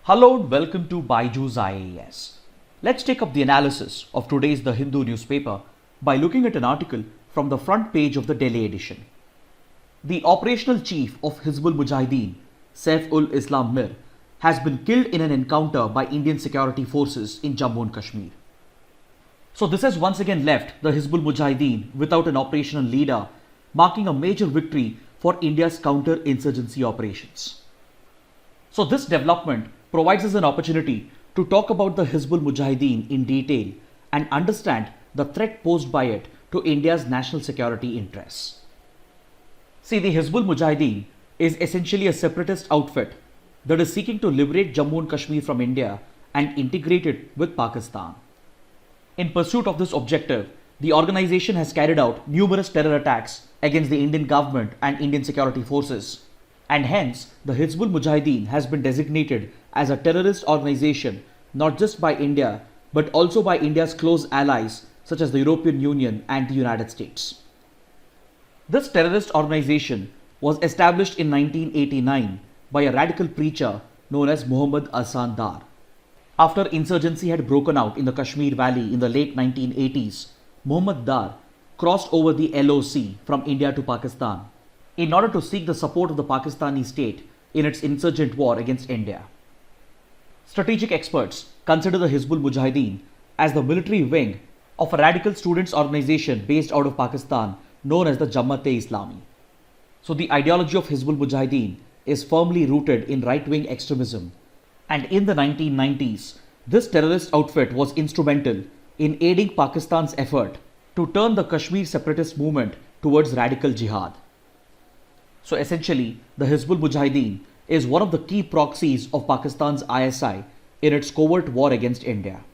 Hello and welcome to Byju's IAS. Let's take up the analysis of today's The Hindu newspaper by looking at an article from the front page of the Delhi edition. The operational chief of Hizbul Mujahideen, Saif-ul-Islam Mir, has been killed in an encounter by Indian security forces in Jammu and Kashmir. So this has once again left the Hizbul Mujahideen without an operational leader, marking a major victory for India's counter-insurgency operations. So this development provides us an opportunity to talk about the Hizbul Mujahideen in detail and understand the threat posed by it to India's national security interests. See, the Hizbul Mujahideen is essentially a separatist outfit that is seeking to liberate Jammu and Kashmir from India and integrate it with Pakistan. In pursuit of this objective, the organization has carried out numerous terror attacks against the Indian government and Indian security forces, and hence the Hizbul Mujahideen has been designated as a terrorist organization not just by India but also by India's close allies such as the European Union and the United States. This terrorist organization was established in 1989 by a radical preacher known as Muhammad Ahsan Dar. After insurgency had broken out in the Kashmir Valley in the late 1980s, Muhammad Dar crossed over the LOC from India to Pakistan in order to seek the support of the Pakistani state in its insurgent war against India. Strategic experts consider the Hizbul Mujahideen as the military wing of a radical students organization based out of Pakistan known as the Jamaat-e-Islami. So the ideology of Hizbul Mujahideen is firmly rooted in right-wing extremism, and in the 1990s, this terrorist outfit was instrumental in aiding Pakistan's effort to turn the Kashmir separatist movement towards radical jihad. So essentially, the Hizbul Mujahideen is one of the key proxies of Pakistan's ISI in its covert war against India.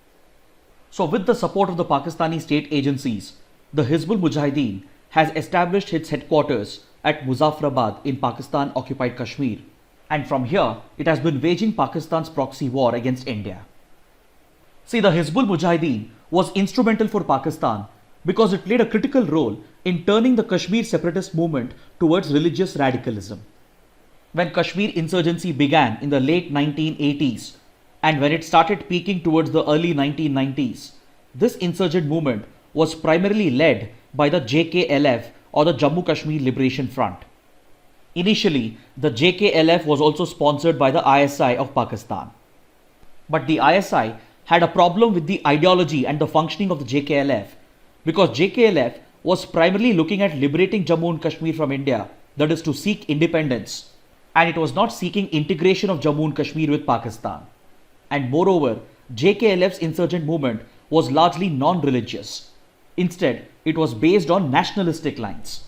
So with the support of the Pakistani state agencies, the Hizbul Mujahideen has established its headquarters at Muzaffarabad in Pakistan-occupied Kashmir, and from here it has been waging Pakistan's proxy war against India. See, the Hizbul Mujahideen was instrumental for Pakistan because it played a critical role in turning the Kashmir separatist movement towards religious radicalism. When Kashmir insurgency began in the late 1980s and when it started peaking towards the early 1990s, this insurgent movement was primarily led by the JKLF or the Jammu Kashmir Liberation Front. Initially, the JKLF was also sponsored by the ISI of Pakistan. But the ISI had a problem with the ideology and the functioning of the JKLF because JKLF was primarily looking at liberating Jammu and Kashmir from India, that is to seek independence, and it was not seeking integration of Jammu and Kashmir with Pakistan. And moreover, JKLF's insurgent movement was largely non-religious. Instead, it was based on nationalistic lines.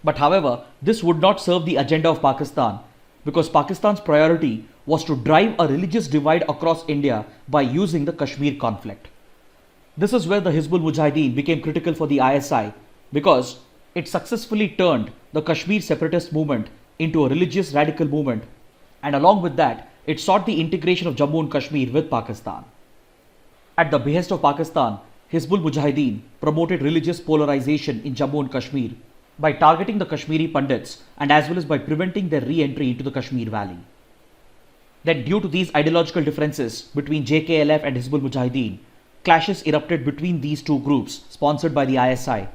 But however, this would not serve the agenda of Pakistan because Pakistan's priority was to drive a religious divide across India by using the Kashmir conflict. This is where the Hizbul Mujahideen became critical for the ISI because it successfully turned the Kashmir separatist movement into a religious radical movement, and along with that, it sought the integration of Jammu and Kashmir with Pakistan. At the behest of Pakistan, Hizbul Mujahideen promoted religious polarization in Jammu and Kashmir by targeting the Kashmiri Pandits and as well as by preventing their re-entry into the Kashmir Valley. Then due to these ideological differences between JKLF and Hizbul Mujahideen, clashes erupted between these two groups sponsored by the ISI,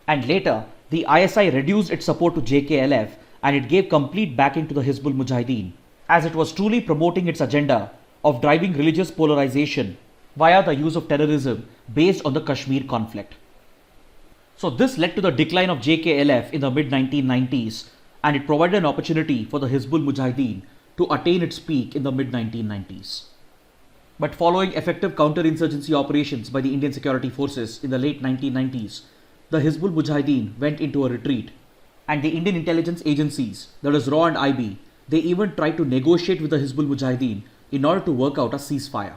and later the ISI reduced its support to JKLF and it gave complete backing to the Hizbul Mujahideen as it was truly promoting its agenda of driving religious polarization via the use of terrorism based on the Kashmir conflict. So this led to the decline of JKLF in the mid-1990s, and it provided an opportunity for the Hizbul Mujahideen to attain its peak in the mid-1990s. But following effective counter-insurgency operations by the Indian security forces in the late 1990s, the Hizbul Mujahideen went into a retreat, and the Indian intelligence agencies, that is RAW and IB, they even tried to negotiate with the Hizbul Mujahideen in order to work out a ceasefire.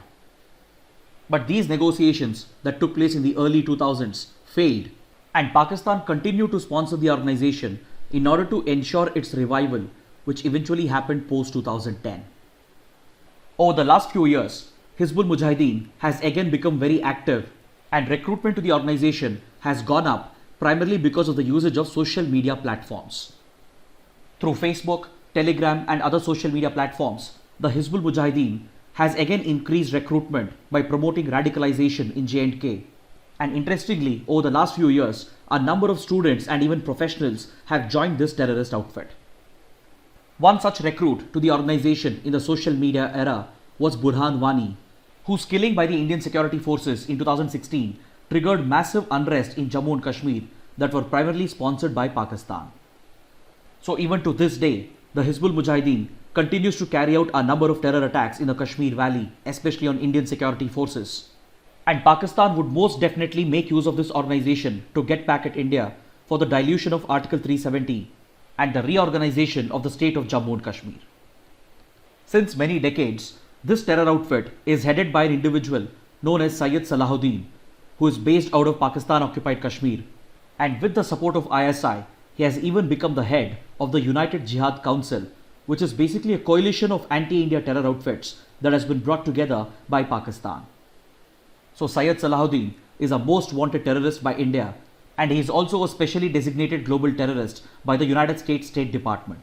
But these negotiations that took place in the early 2000s failed, and Pakistan continued to sponsor the organization in order to ensure its revival, which eventually happened post-2010. Over the last few years, Hizbul Mujahideen has again become very active, and recruitment to the organization has gone up primarily because of the usage of social media platforms. Through Facebook, Telegram and other social media platforms, the Hizbul Mujahideen has again increased recruitment by promoting radicalization in J&K. And interestingly, over the last few years, a number of students and even professionals have joined this terrorist outfit. One such recruit to the organization in the social media era was Burhan Wani, whose killing by the Indian security forces in 2016 triggered massive unrest in Jammu and Kashmir that were primarily sponsored by Pakistan. So even to this day, the Hizbul Mujahideen continues to carry out a number of terror attacks in the Kashmir Valley, especially on Indian security forces. And Pakistan would most definitely make use of this organization to get back at India for the dilution of Article 370 and the reorganization of the state of Jammu and Kashmir. Since many decades, this terror outfit is headed by an individual known as Syed Salahuddin, who is based out of Pakistan-occupied Kashmir, and with the support of ISI, he has even become the head of the United Jihad Council, which is basically a coalition of anti-India terror outfits that has been brought together by Pakistan. So Syed Salahuddin is a most wanted terrorist by India, and he is also a specially designated global terrorist by the United States State Department.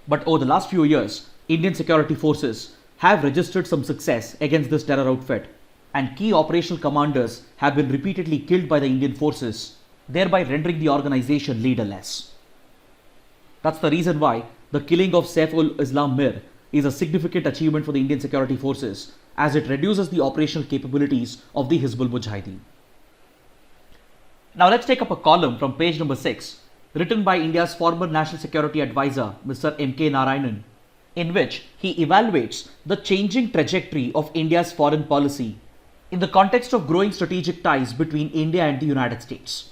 But over the last few years, Indian security forces have registered some success against this terror outfit, and key operational commanders have been repeatedly killed by the Indian forces, thereby rendering the organization leaderless. That's the reason why the killing of Saif-ul-Islam Mir is a significant achievement for the Indian security forces, as it reduces the operational capabilities of the Hizbul Mujahideen. Now let's take up a column from page number 6, written by India's former National Security Advisor, Mr. M.K. Narayanan, in which he evaluates the changing trajectory of India's foreign policy in the context of growing strategic ties between India and the United States.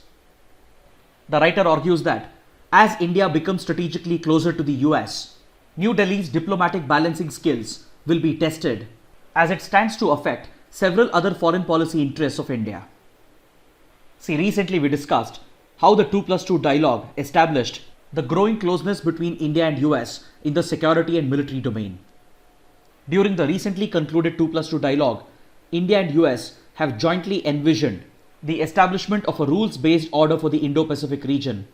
The writer argues that as India becomes strategically closer to the US, New Delhi's diplomatic balancing skills will be tested as it stands to affect several other foreign policy interests of India. See, recently we discussed how the 2+2 dialogue established the growing closeness between India and US in the security and military domain. During the recently concluded 2+2 dialogue, India and US have jointly envisioned the establishment of a rules-based order for the Indo-Pacific region,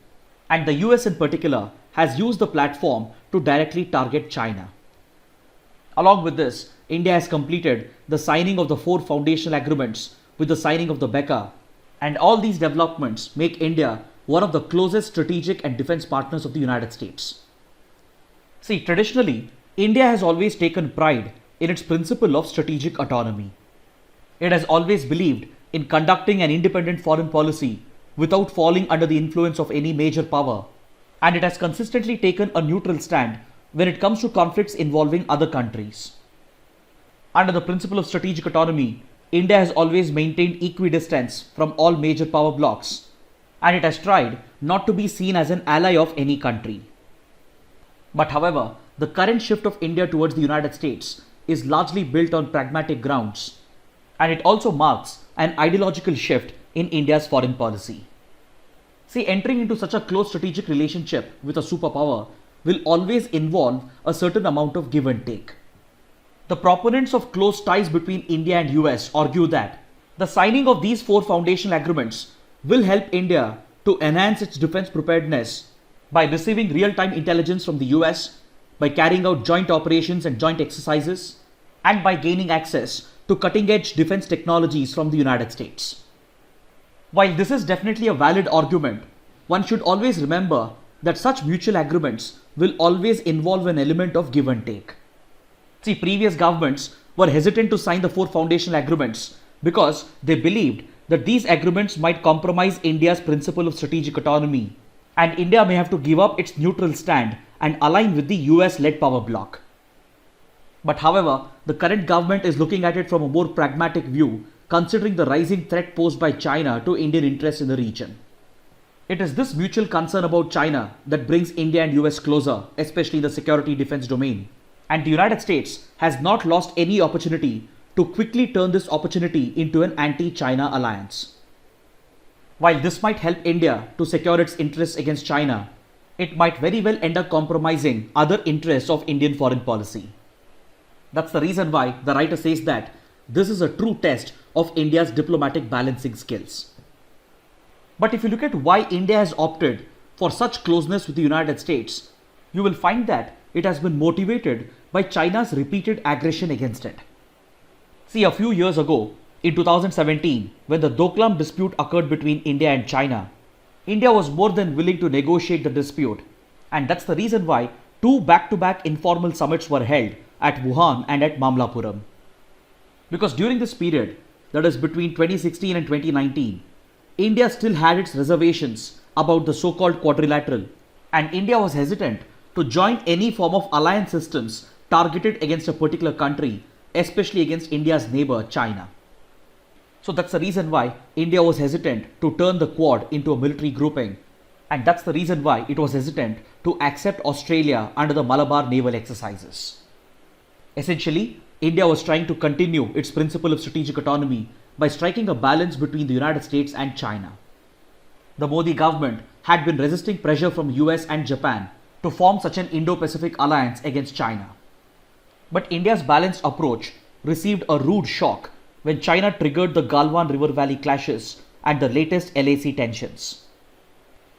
and the US in particular has used the platform to directly target China. Along with this, India has completed the signing of the 4 foundational agreements with the signing of the BECA, and all these developments make India one of the closest strategic and defense partners of the United States. See, traditionally, India has always taken pride in its principle of strategic autonomy. It has always believed in conducting an independent foreign policy without falling under the influence of any major power, and it has consistently taken a neutral stand when it comes to conflicts involving other countries. Under the principle of strategic autonomy, India has always maintained equidistance from all major power blocs, and it has tried not to be seen as an ally of any country. But however, the current shift of India towards the United States is largely built on pragmatic grounds, and it also marks an ideological shift in India's foreign policy. See, entering into such a close strategic relationship with a superpower will always involve a certain amount of give and take. The proponents of close ties between India and US argue that the signing of these 4 foundational agreements will help India to enhance its defense preparedness by receiving real-time intelligence from the US, by carrying out joint operations and joint exercises, and by gaining access to cutting-edge defense technologies from the United States. While this is definitely a valid argument, one should always remember that such mutual agreements will always involve an element of give and take. See, previous governments were hesitant to sign the 4 foundational agreements because they believed that these agreements might compromise India's principle of strategic autonomy, and India may have to give up its neutral stand and align with the US-led power bloc. But however, the current government is looking at it from a more pragmatic view, considering the rising threat posed by China to Indian interests in the region. It is this mutual concern about China that brings India and US closer, especially in the security defense domain. And the United States has not lost any opportunity to quickly turn this opportunity into an anti-China alliance. While this might help India to secure its interests against China, it might very well end up compromising other interests of Indian foreign policy. That's the reason why the writer says that this is a true test of India's diplomatic balancing skills. But if you look at why India has opted for such closeness with the United States, you will find that it has been motivated by China's repeated aggression against it. See, a few years ago, in 2017, when the Doklam dispute occurred between India and China, India was more than willing to negotiate the dispute, and that's the reason why two back-to-back informal summits were held at Wuhan and at Mamlapuram. Because during this period, that is between 2016 and 2019, India still had its reservations about the so-called quadrilateral, and India was hesitant to join any form of alliance systems targeted against a particular country, especially against India's neighbor China. So that's the reason why India was hesitant to turn the Quad into a military grouping, and that's the reason why it was hesitant to accept Australia under the Malabar naval exercises. Essentially, India was trying to continue its principle of strategic autonomy by striking a balance between the United States and China. The Modi government had been resisting pressure from US and Japan to form such an Indo-Pacific alliance against China. But India's balanced approach received a rude shock when China triggered the Galwan River Valley clashes and the latest LAC tensions.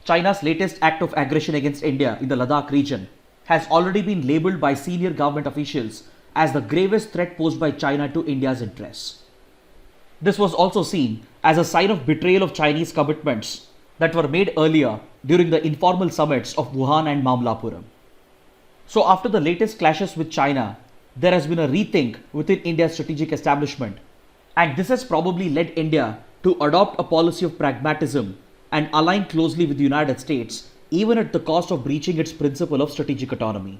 China's latest act of aggression against India in the Ladakh region has already been labelled by senior government officials as the gravest threat posed by China to India's interests. This was also seen as a sign of betrayal of Chinese commitments that were made earlier during the informal summits of Wuhan and Mamlapuram. So after the latest clashes with China, there has been a rethink within India's strategic establishment, and this has probably led India to adopt a policy of pragmatism and align closely with the United States, even at the cost of breaching its principle of strategic autonomy.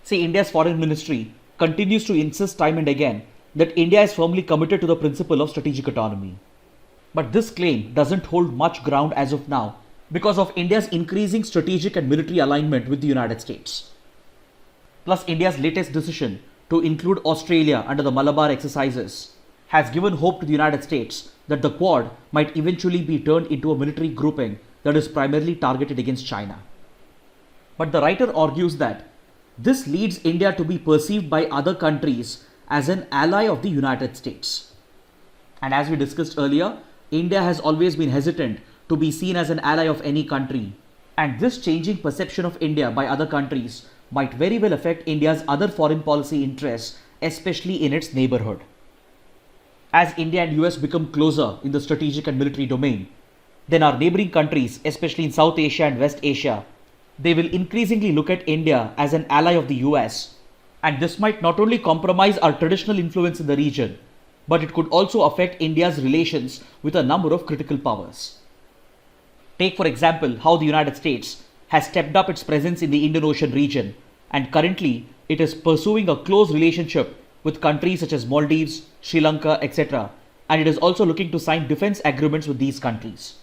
See, India's foreign ministry continues to insist time and again that India is firmly committed to the principle of strategic autonomy. But this claim doesn't hold much ground as of now because of India's increasing strategic and military alignment with the United States. Plus, India's latest decision to include Australia under the Malabar exercises has given hope to the United States that the Quad might eventually be turned into a military grouping that is primarily targeted against China. But the writer argues that this leads India to be perceived by other countries as an ally of the United States. And as we discussed earlier, India has always been hesitant to be seen as an ally of any country, and this changing perception of India by other countries might very well affect India's other foreign policy interests, especially in its neighborhood. As India and US become closer in the strategic and military domain, then our neighboring countries, especially in South Asia and West Asia, they will increasingly look at India as an ally of the US, and this might not only compromise our traditional influence in the region, but it could also affect India's relations with a number of critical powers. Take for example how the United States has stepped up its presence in the Indian Ocean region, and currently it is pursuing a close relationship with countries such as Maldives, Sri Lanka, etc., and it is also looking to sign defense agreements with these countries.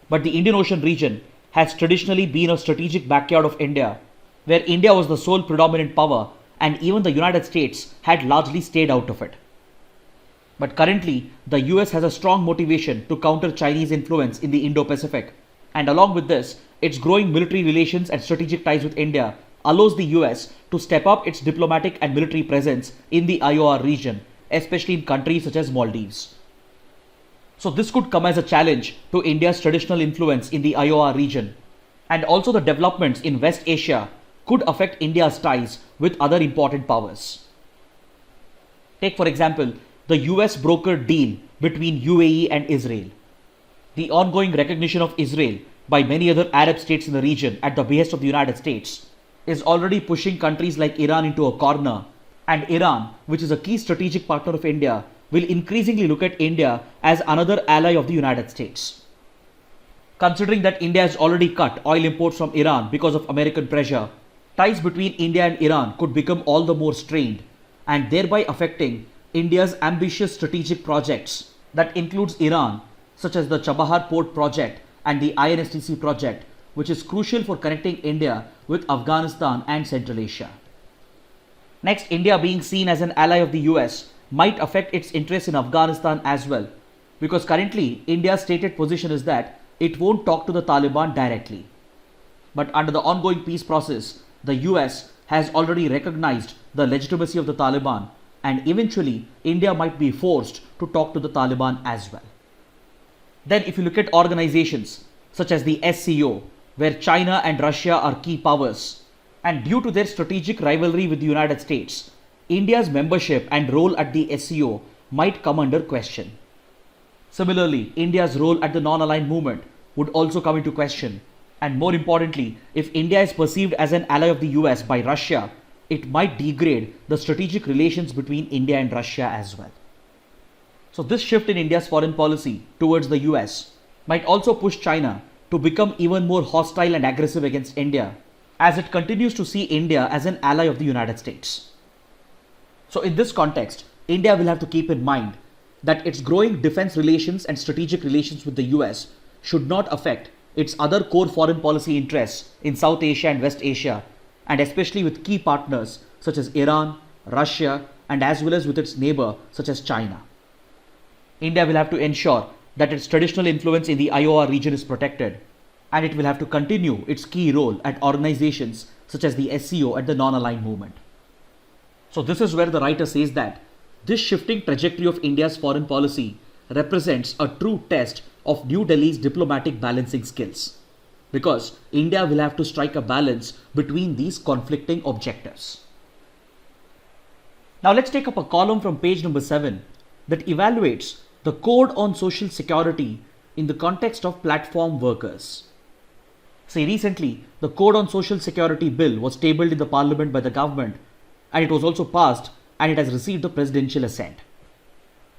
But the Indian Ocean region has traditionally been a strategic backyard of India, where India was the sole predominant power and even the United States had largely stayed out of it. But currently, the US has a strong motivation to counter Chinese influence in the Indo-Pacific, and along with this, its growing military relations and strategic ties with India allows the US to step up its diplomatic and military presence in the IOR region, especially in countries such as Maldives. So this could come as a challenge to India's traditional influence in the IOR region, and also the developments in West Asia could affect India's ties with other important powers. Take for example the US brokered deal between UAE and Israel. The ongoing recognition of Israel by many other Arab states in the region at the behest of the United States is already pushing countries like Iran into a corner, and Iran, which is a key strategic partner of India, will increasingly look at India as another ally of the United States. Considering that India has already cut oil imports from Iran because of American pressure, ties between India and Iran could become all the more strained, and thereby affecting India's ambitious strategic projects that includes Iran, such as the Chabahar Port project and the INSTC project, which is crucial for connecting India with Afghanistan and Central Asia. Next, India being seen as an ally of the US might affect its interests in Afghanistan as well, because currently India's stated position is that it won't talk to the Taliban directly. But under the ongoing peace process, the US has already recognized the legitimacy of the Taliban, and eventually India might be forced to talk to the Taliban as well. Then if you look at organizations such as the SCO, where China and Russia are key powers, And due to their strategic rivalry with the United States, India's membership and role at the SCO might come under question. Similarly, India's role at the non-aligned movement would also come into question. And more importantly, if India is perceived as an ally of the US by Russia, it might degrade the strategic relations between India and Russia as well. So this shift in India's foreign policy towards the US might also push China to become even more hostile and aggressive against India, as it continues to see India as an ally of the United States. So in this context, India will have to keep in mind that its growing defense relations and strategic relations with the US should not affect its other core foreign policy interests in South Asia and West Asia, and especially with key partners such as Iran, Russia, and as well as with its neighbor such as China. India will have to ensure that its traditional influence in the IOR region is protected, and it will have to continue its key role at organizations such as the SCO and the non-aligned movement. So this is where the writer says that this shifting trajectory of India's foreign policy represents a true test of New Delhi's diplomatic balancing skills, because India will have to strike a balance between these conflicting objectives. Now let's take up a column from page number 7 that evaluates the Code on Social Security in the context of platform workers. See, recently the Code on Social Security bill was tabled in the parliament by the government, and it was also passed and it has received the presidential assent.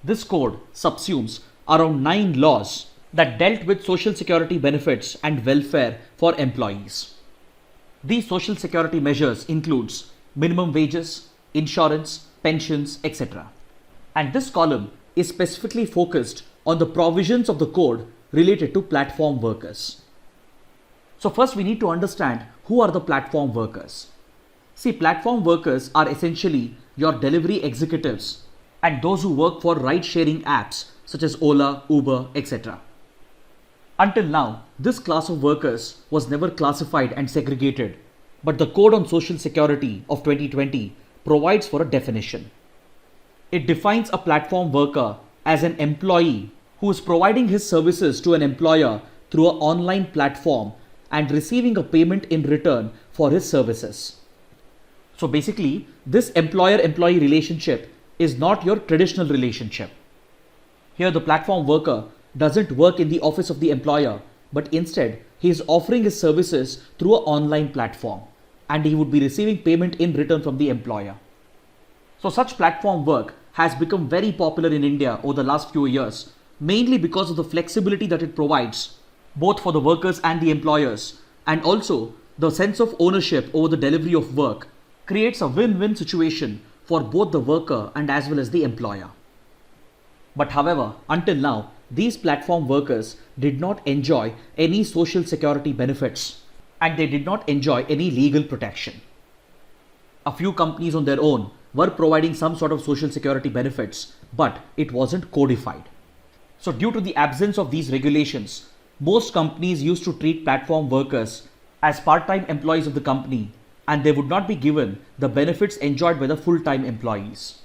This code subsumes around 9 laws that dealt with social security benefits and welfare for employees. These social security measures includes minimum wages, insurance, pensions, etc. And this column is specifically focused on the provisions of the code related to platform workers. So first we need to understand who are the platform workers. See, platform workers are essentially your delivery executives and those who work for ride-sharing apps such as Ola, Uber, etc. Until now, this class of workers was never classified and segregated, but the Code on Social Security of 2020 provides for a definition. It defines a platform worker as an employee who is providing his services to an employer through an online platform and receiving a payment in return for his services. So basically, this employer-employee relationship is not your traditional relationship. Here the platform worker doesn't work in the office of the employer, but instead he is offering his services through an online platform, and he would be receiving payment in return from the employer. So such platform work has become very popular in India over the last few years, mainly because of the flexibility that it provides, both for the workers and the employers, and also the sense of ownership over the delivery of work creates a win-win situation for both the worker and as well as the employer. But however, until now, these platform workers did not enjoy any social security benefits, and they did not enjoy any legal protection. A few companies on their own were providing some sort of social security benefits, but it wasn't codified. So due to the absence of these regulations, most companies used to treat platform workers as part-time employees of the company, and they would not be given the benefits enjoyed by the full-time employees.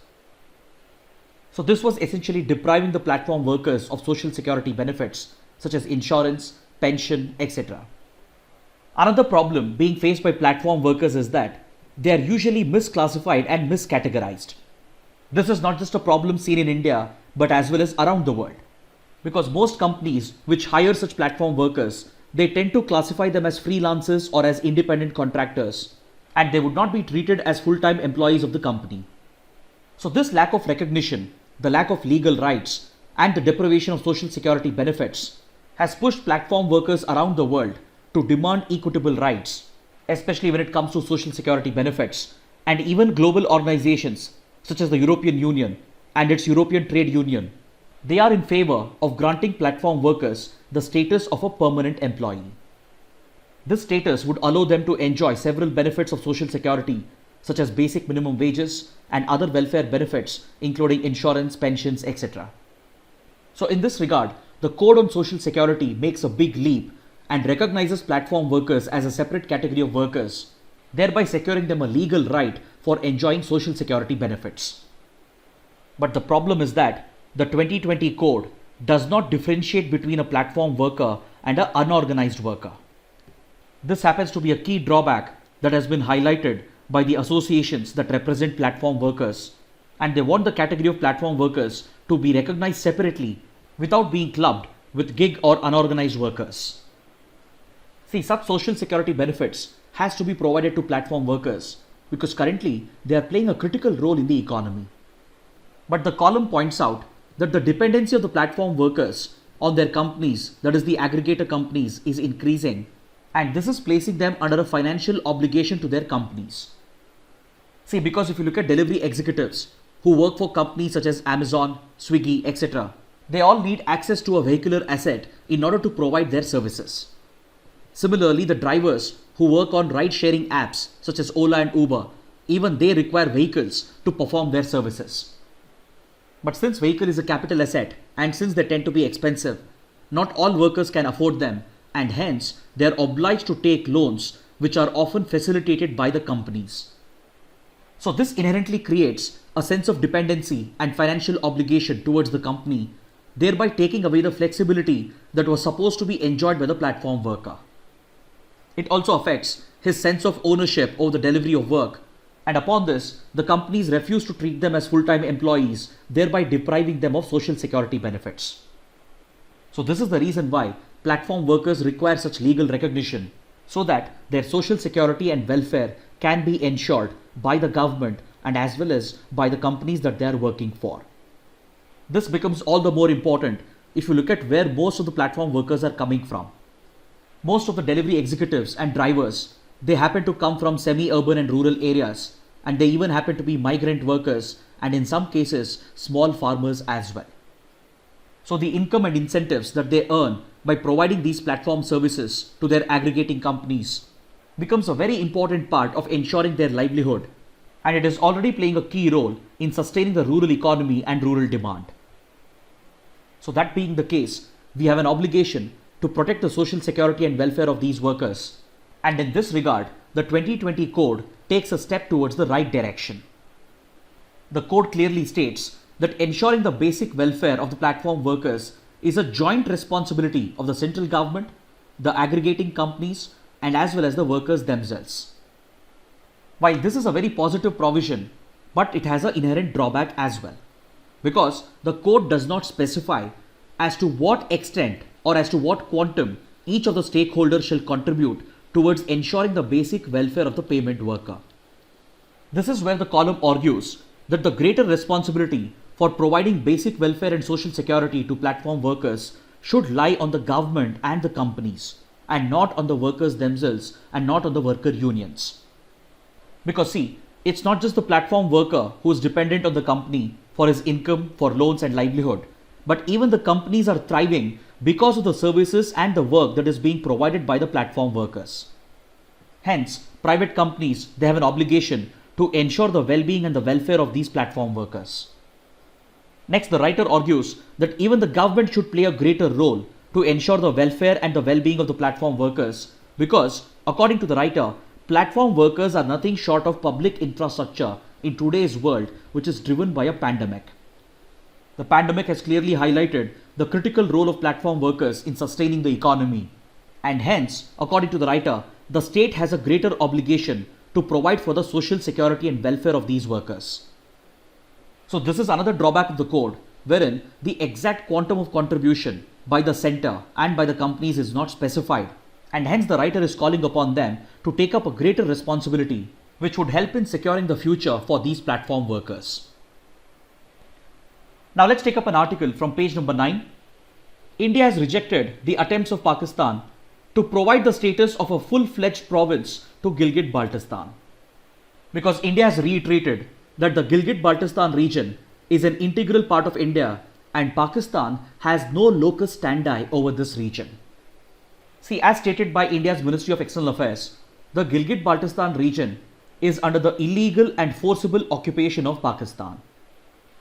So this was essentially depriving the platform workers of social security benefits such as insurance, pension, etc. Another problem being faced by platform workers is that they are usually misclassified and miscategorized. This is not just a problem seen in India, but as well as around the world. Because most companies which hire such platform workers, they tend to classify them as freelancers or as independent contractors, and they would not be treated as full-time employees of the company. So this lack of recognition, the lack of legal rights, and the deprivation of social security benefits has pushed platform workers around the world to demand equitable rights, especially when it comes to social security benefits, and even global organizations such as the European Union and its European Trade Union, they are in favor of granting platform workers the status of a permanent employee. This status would allow them to enjoy several benefits of social security such as basic minimum wages and other welfare benefits including insurance, pensions, etc. So in this regard, the Code on Social Security makes a big leap and recognizes platform workers as a separate category of workers, thereby securing them a legal right for enjoying social security benefits. But the problem is that the 2020 code does not differentiate between a platform worker and an unorganized worker. This happens to be a key drawback that has been highlighted by the associations that represent platform workers, and they want the category of platform workers to be recognized separately without being clubbed with gig or unorganized workers. See, such social security benefits has to be provided to platform workers because currently they are playing a critical role in the economy. But the column points out that the dependency of the platform workers on their companies, that is the aggregator companies, is increasing, and this is placing them under a financial obligation to their companies. See, because if you look at delivery executives who work for companies such as Amazon, Swiggy, etc., they all need access to a vehicular asset in order to provide their services. Similarly, the drivers who work on ride-sharing apps such as Ola and Uber, even they require vehicles to perform their services. But since vehicle is a capital asset and since they tend to be expensive, not all workers can afford them, and hence they are obliged to take loans which are often facilitated by the companies. So this inherently creates a sense of dependency and financial obligation towards the company, thereby taking away the flexibility that was supposed to be enjoyed by the platform worker. It also affects his sense of ownership over the delivery of work, and upon this, the companies refuse to treat them as full-time employees, thereby depriving them of social security benefits. So this is the reason why platform workers require such legal recognition, so that their social security and welfare can be ensured by the government and as well as by the companies that they are working for. This becomes all the more important if you look at where most of the platform workers are coming from. Most of the delivery executives and drivers, they happen to come from semi-urban and rural areas, and they even happen to be migrant workers and in some cases small farmers as well. So the income and incentives that they earn by providing these platform services to their aggregating companies becomes a very important part of ensuring their livelihood, and it is already playing a key role in sustaining the rural economy and rural demand. So that being the case, we have an obligation to protect the social security and welfare of these workers, and in this regard, the 2020 code takes a step towards the right direction. The code clearly states that ensuring the basic welfare of the platform workers is a joint responsibility of the central government, the aggregating companies, and as well as the workers themselves. While this is a very positive provision, but it has an inherent drawback as well, because the code does not specify as to what extent or as to what quantum each of the stakeholders shall contribute towards ensuring the basic welfare of the payment worker. This is where the column argues that the greater responsibility for providing basic welfare and social security to platform workers should lie on the government and the companies, and not on the workers themselves and not on the worker unions. Because see, it's not just the platform worker who is dependent on the company for his income, for loans and livelihood, but even the companies are thriving because of the services and the work that is being provided by the platform workers. Hence, private companies, they have an obligation to ensure the well-being and the welfare of these platform workers. Next, the writer argues that even the government should play a greater role to ensure the welfare and the well-being of the platform workers, because, according to the writer, platform workers are nothing short of public infrastructure in today's world, which is driven by a pandemic. The pandemic has clearly highlighted the critical role of platform workers in sustaining the economy, and hence, according to the writer, the state has a greater obligation to provide for the social security and welfare of these workers. So this is another drawback of the code, wherein the exact quantum of contribution by the center and by the companies is not specified, and hence the writer is calling upon them to take up a greater responsibility, which would help in securing the future for these platform workers. Now let's take up an article from page number 9. India has rejected the attempts of Pakistan to provide the status of a full-fledged province to Gilgit-Baltistan. Because India has reiterated that the Gilgit-Baltistan region is an integral part of India and Pakistan has no locus standi over this region. See, as stated by India's Ministry of External Affairs, the Gilgit-Baltistan region is under the illegal and forcible occupation of Pakistan.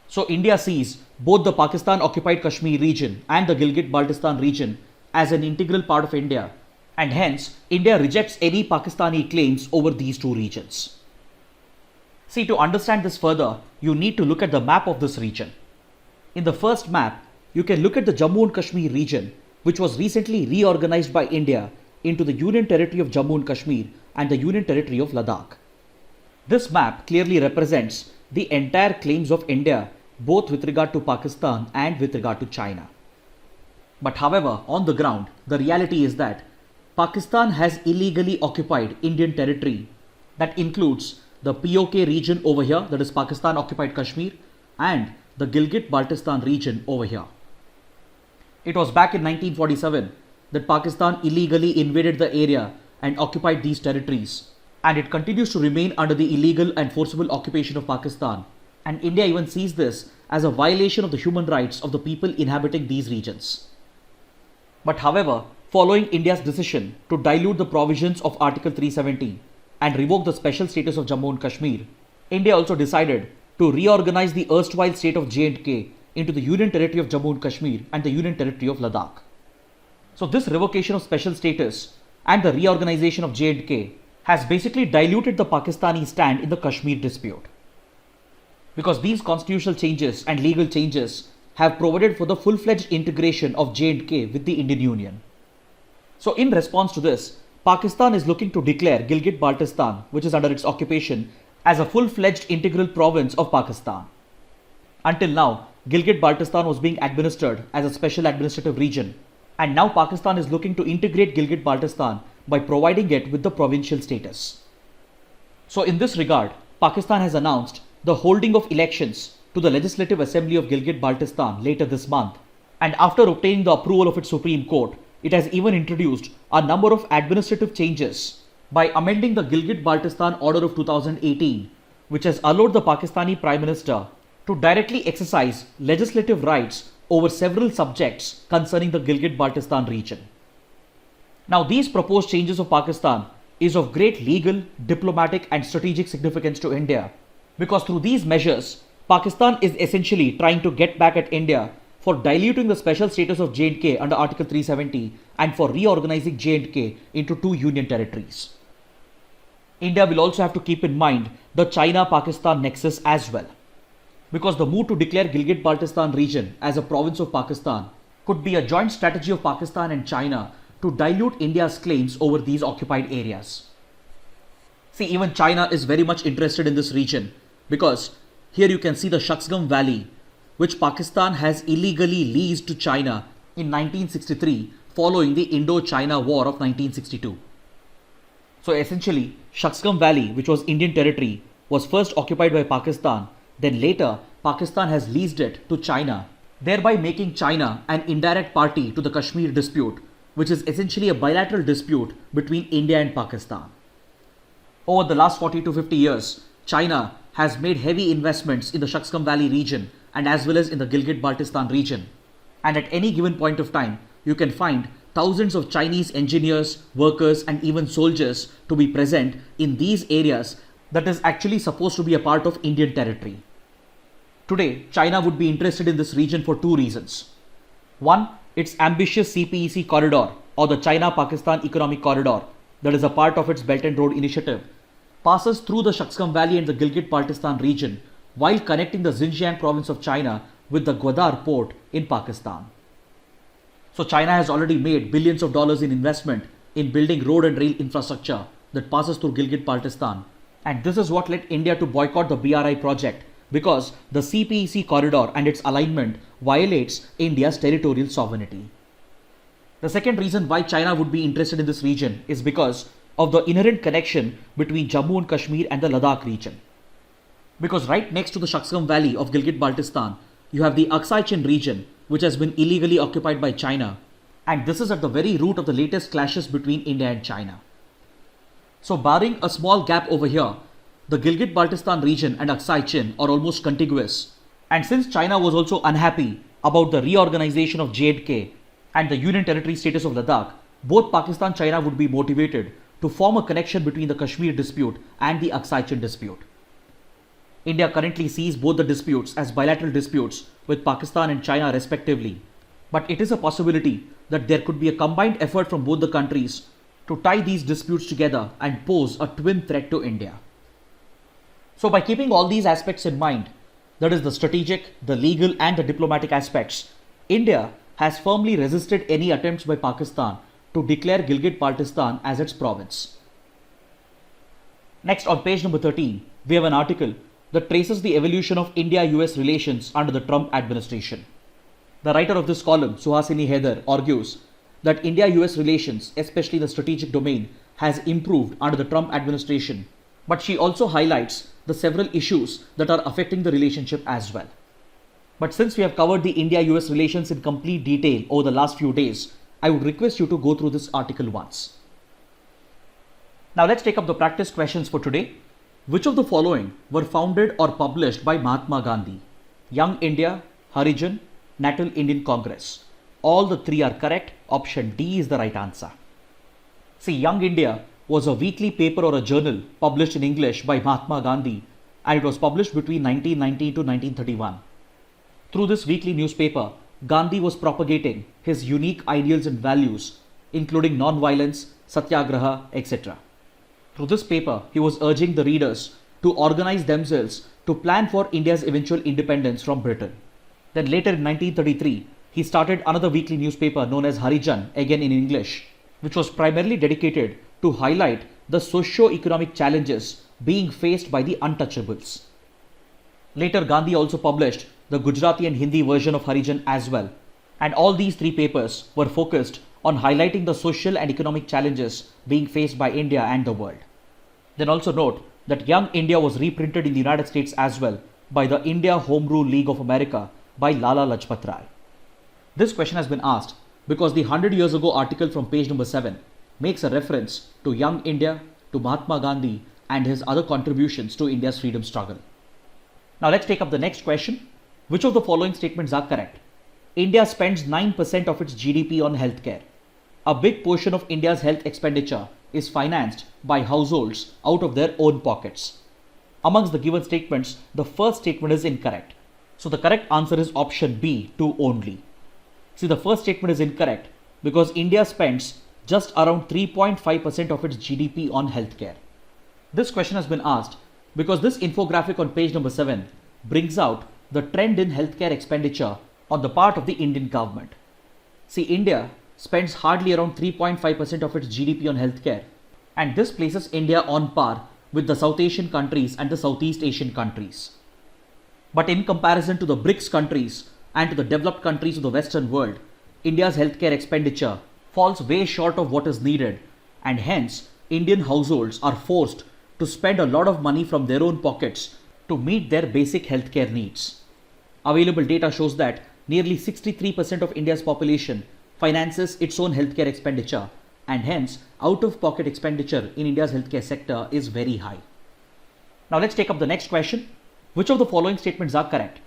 So India sees both the Pakistan occupied Kashmir region and the Gilgit-Baltistan region as an integral part of India, and hence India rejects any Pakistani claims over these two regions. See, to understand this further, you need to look at the map of this region. In the first map, you can look at the Jammu and Kashmir region, which was recently reorganized by India into the Union Territory of Jammu and Kashmir and the Union Territory of Ladakh. This map clearly represents the entire claims of India both with regard to Pakistan and with regard to China. But however, on the ground, the reality is that Pakistan has illegally occupied Indian territory that includes the POK region over here, that is Pakistan occupied Kashmir, and the Gilgit-Baltistan region over here. It was back in 1947 that Pakistan illegally invaded the area and occupied these territories, and it continues to remain under the illegal and forcible occupation of Pakistan, and India even sees this as a violation of the human rights of the people inhabiting these regions. But however, following India's decision to dilute the provisions of Article 370 and revoke the special status of Jammu and Kashmir, India also decided to reorganize the erstwhile state of J&K into the Union Territory of Jammu and Kashmir and the Union Territory of Ladakh. So this revocation of special status and the reorganization of J&K has basically diluted the Pakistani stand in the Kashmir dispute. Because these constitutional changes and legal changes have provided for the full-fledged integration of J&K with the Indian Union. So in response to this, Pakistan is looking to declare Gilgit-Baltistan, which is under its occupation, as a full-fledged integral province of Pakistan. Until now, Gilgit-Baltistan was being administered as a special administrative region, and now Pakistan is looking to integrate Gilgit-Baltistan by providing it with the provincial status. So in this regard, Pakistan has announced the holding of elections to the Legislative Assembly of Gilgit-Baltistan later this month, and after obtaining the approval of its Supreme Court, it has even introduced a number of administrative changes by amending the Gilgit-Baltistan Order of 2018, which has allowed the Pakistani Prime Minister to directly exercise legislative rights over several subjects concerning the Gilgit-Baltistan region. Now, these proposed changes of Pakistan is of great legal, diplomatic and strategic significance to India, because through these measures, Pakistan is essentially trying to get back at India for diluting the special status of J&K under Article 370 and for reorganizing J&K into two union territories. India will also have to keep in mind the China-Pakistan nexus as well, because the move to declare Gilgit-Baltistan region as a province of Pakistan could be a joint strategy of Pakistan and China to dilute India's claims over these occupied areas. See, even China is very much interested in this region, because here you can see the Shaksgam Valley, which Pakistan has illegally leased to China in 1963 following the Indo-China War of 1962. So essentially, Shaksgam Valley, which was Indian territory, was first occupied by Pakistan, then later Pakistan has leased it to China, thereby making China an indirect party to the Kashmir dispute, which is essentially a bilateral dispute between India and Pakistan. Over the last 40 to 50 years, China has made heavy investments in the Shaksgam Valley region and as well as in the Gilgit-Baltistan region. And at any given point of time, you can find thousands of Chinese engineers, workers and even soldiers to be present in these areas that is actually supposed to be a part of Indian territory. Today, China would be interested in this region for two reasons. One, its ambitious CPEC corridor or the China-Pakistan Economic Corridor, that is a part of its Belt and Road Initiative, passes through the Shaksgam Valley and the Gilgit-Baltistan region while connecting the Xinjiang province of China with the Gwadar port in Pakistan. So China has already made billions of dollars in investment in building road and rail infrastructure that passes through Gilgit-Baltistan, and this is what led India to boycott the BRI project, because the CPEC corridor and its alignment violates India's territorial sovereignty. The second reason why China would be interested in this region is because of the inherent connection between Jammu and Kashmir and the Ladakh region. Because right next to the Shaksgam Valley of Gilgit-Baltistan, you have the Aksai Chin region, which has been illegally occupied by China, and this is at the very root of the latest clashes between India and China. So barring a small gap over here, the Gilgit-Baltistan region and Aksai Chin are almost contiguous, and since China was also unhappy about the reorganization of J&K and the Union Territory status of Ladakh, both Pakistan and China would be motivated to form a connection between the Kashmir dispute and the Aksai Chin dispute. India currently sees both the disputes as bilateral disputes with Pakistan and China respectively, but it is a possibility that there could be a combined effort from both the countries to tie these disputes together and pose a twin threat to India. So by keeping all these aspects in mind, that is the strategic, the legal and the diplomatic aspects, India has firmly resisted any attempts by Pakistan to declare Gilgit-Baltistan as its province. Next, on page number 13, we have an article that traces the evolution of India-US relations under the Trump administration. The writer of this column, Suhasini Haider, argues that India-US relations, especially the strategic domain, has improved under the Trump administration, but she also highlights the several issues that are affecting the relationship as well. But since we have covered the India-US relations in complete detail over the last few days, I would request you to go through this article once. Now let's take up the practice questions for today. Which of the following were founded or published by Mahatma Gandhi? Young India, Harijan, National Indian Congress. All the three are correct. Option D is the right answer. See, Young India was a weekly paper or a journal published in English by Mahatma Gandhi, and it was published between 1919 to 1931. Through this weekly newspaper, Gandhi was propagating his unique ideals and values, including non-violence, satyagraha, etc. Through this paper, he was urging the readers to organize themselves to plan for India's eventual independence from Britain. Then later in 1933, he started another weekly newspaper known as Harijan, again in English, which was primarily dedicated to highlight the socio-economic challenges being faced by the untouchables. Later, Gandhi also published the Gujarati and Hindi version of Harijan as well, and all these three papers were focused on highlighting the social and economic challenges being faced by India and the world. Then also note that Young India was reprinted in the United States as well by the India Home Rule League of America by Lala Lajpat Rai. This question has been asked because the 100 years ago article from page number 7 makes a reference to Young India, to Mahatma Gandhi and his other contributions to India's freedom struggle. Now let's take up the next question. Which of the following statements are correct? India spends 9% of its GDP on healthcare. A big portion of India's health expenditure is financed by households out of their own pockets. Amongst the given statements, the first statement is incorrect. So the correct answer is option B, 2 only. See, the first statement is incorrect because India spends just around 3.5% of its GDP on healthcare. This question has been asked because this infographic on page number 7 brings out the trend in healthcare expenditure on the part of the Indian government. See, India spends hardly around 3.5% of its GDP on healthcare, and this places India on par with the South Asian countries and the Southeast Asian countries. But in comparison to the BRICS countries and to the developed countries of the Western world, India's healthcare expenditure falls way short of what is needed, and hence Indian households are forced to spend a lot of money from their own pockets to meet their basic healthcare needs. Available data shows that nearly 63% of India's population finances its own healthcare expenditure, and hence out-of-pocket expenditure in India's healthcare sector is very high. Now let's take up the next question. Which of the following statements are correct?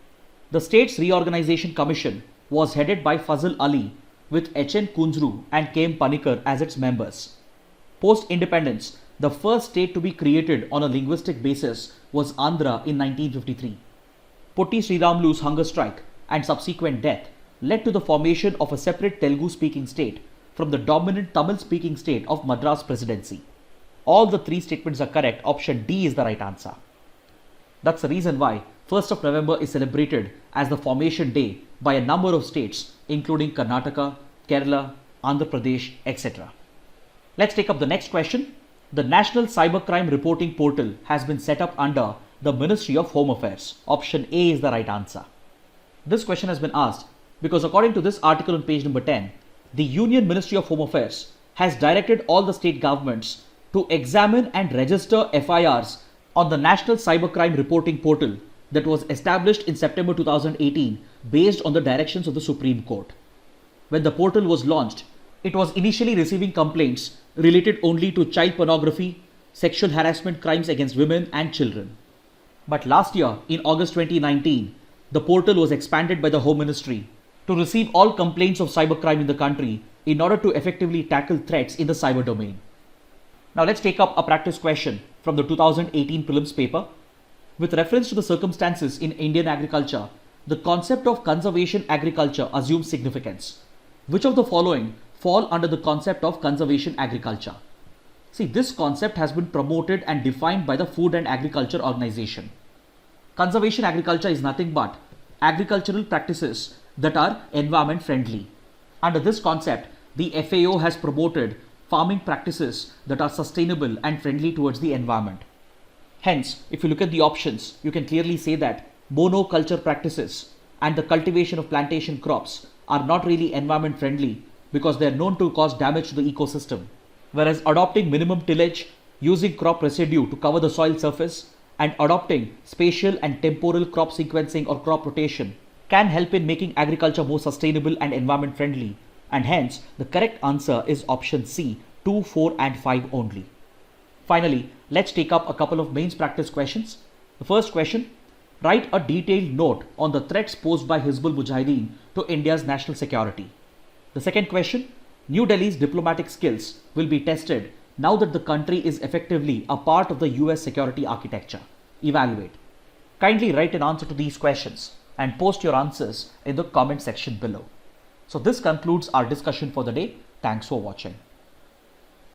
The States Reorganization Commission was headed by Fazl Ali with H.N. Kunzru and K.M. Panikkar as its members. Post-independence, the first state to be created on a linguistic basis was Andhra in 1953. Potti Sriramulu's hunger strike and subsequent death led to the formation of a separate Telugu-speaking state from the dominant Tamil-speaking state of Madras Presidency. All the three statements are correct. Option D is the right answer. That's the reason why 1st of November is celebrated as the formation day by a number of states including Karnataka, Kerala, Andhra Pradesh, etc. Let's take up the next question. The National Cybercrime Reporting Portal has been set up under the Ministry of Home Affairs. Option A is the right answer. This question has been asked because according to this article on page number 10, the Union Ministry of Home Affairs has directed all the state governments to examine and register FIRs on the National Cybercrime Reporting Portal that was established in September 2018 based on the directions of the Supreme Court. When the portal was launched, it was initially receiving complaints related only to child pornography, sexual harassment crimes against women and children. But last year, in August 2019, the portal was expanded by the Home Ministry to receive all complaints of cybercrime in the country in order to effectively tackle threats in the cyber domain. Now let's take up a practice question from the 2018 prelims paper. With reference to the circumstances in Indian agriculture, the concept of conservation agriculture assumes significance. Which of the following fall under the concept of conservation agriculture? See, this concept has been promoted and defined by the Food and Agriculture Organization. Conservation agriculture is nothing but agricultural practices that are environment friendly. Under this concept, the FAO has promoted farming practices that are sustainable and friendly towards the environment. Hence, if you look at the options, you can clearly say that monoculture practices and the cultivation of plantation crops are not really environment friendly because they are known to cause damage to the ecosystem. Whereas adopting minimum tillage, using crop residue to cover the soil surface, and adopting spatial and temporal crop sequencing or crop rotation can help in making agriculture more sustainable and environment friendly. And hence, the correct answer is option C, 2, 4 and 5 only. Finally, let's take up a couple of mains practice questions. The first question, write a detailed note on the threats posed by Hizbul Mujahideen to India's national security. The second question, New Delhi's diplomatic skills will be tested now that the country is effectively a part of the US security architecture. Evaluate. Kindly write an answer to these questions and post your answers in the comment section below. So this concludes our discussion for the day. Thanks for watching.